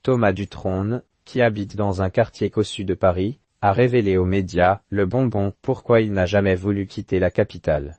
Thomas Dutronne, qui habite dans un quartier cossu de Paris, a révélé aux médias, le bonbon, pourquoi il n'a jamais voulu quitter la capitale.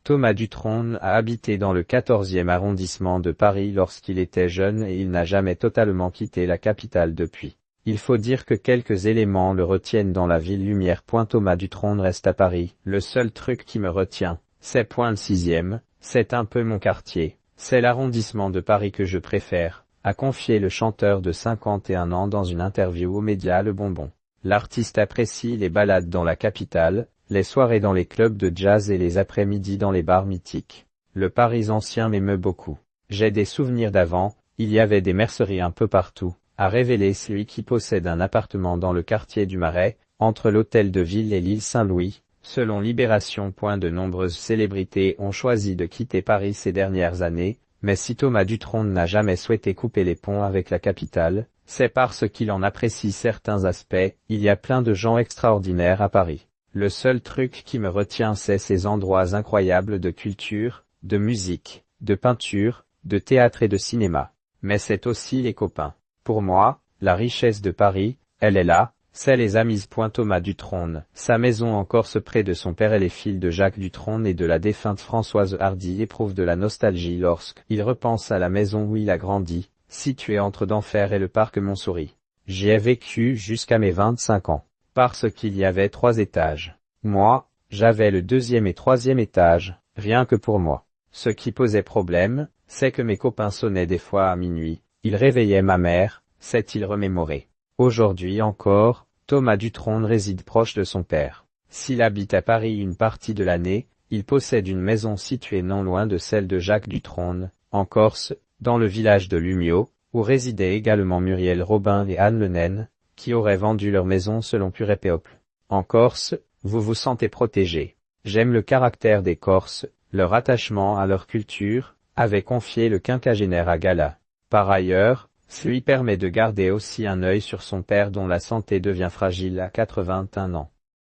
Thomas Dutronne a habité dans le 14e arrondissement de Paris lorsqu'il était jeune et il n'a jamais totalement quitté la capitale depuis. Il faut dire que quelques éléments le retiennent dans la ville lumière. Thomas Dutronne reste à Paris. Le seul truc qui me retient, c'est le 6e, c'est un peu mon quartier, c'est l'arrondissement de Paris que je préfère, a confié le chanteur de 51 ans dans une interview aux médias Le Bonbon. L'artiste apprécie les balades dans la capitale, les soirées dans les clubs de jazz et les après-midi dans les bars mythiques. Le Paris ancien m'émeut beaucoup. J'ai des souvenirs d'avant, il y avait des merceries un peu partout, a révélé celui qui possède un appartement dans le quartier du Marais, entre l'hôtel de ville et l'île Saint-Louis. Selon Libération. De nombreuses célébrités ont choisi de quitter Paris ces dernières années, mais si Thomas Dutronne n'a jamais souhaité couper les ponts avec la capitale, c'est parce qu'il en apprécie certains aspects. Il y a plein de gens extraordinaires à Paris. Le seul truc qui me retient, c'est ces endroits incroyables de culture, de musique, de peinture, de théâtre et de cinéma. Mais c'est aussi les copains. Pour moi, la richesse de Paris, elle est là, c'est les amis. Thomas Dutronne, sa maison en Corse près de son père et les fils de Jacques Dutronne et de la défunte Françoise Hardy éprouvent de la nostalgie lorsqu'il repense à la maison où il a grandi, située entre d'Enfer et le parc Montsouris. J'y ai vécu jusqu'à mes 25 ans. Parce qu'il y avait 3 étages. Moi, j'avais le 2e et 3e étage, rien que pour moi. Ce qui posait problème, c'est que mes copains sonnaient des fois à minuit, ils réveillaient ma mère, s'est-il remémoré. Aujourd'hui encore, Thomas Dutronne réside proche de son père. S'il habite à Paris une partie de l'année, il possède une maison située non loin de celle de Jacques Dutronne, en Corse, dans le village de Lumio, où résidaient également Muriel Robin et Anne Le Naine, qui auraient vendu leur maison selon Pur et Peuple. En Corse, vous vous sentez protégé. J'aime le caractère des Corses, leur attachement à leur culture, avait confié le quinquagénaire à Gala. Par ailleurs, ce lui permet de garder aussi un œil sur son père dont la santé devient fragile à 81 ans.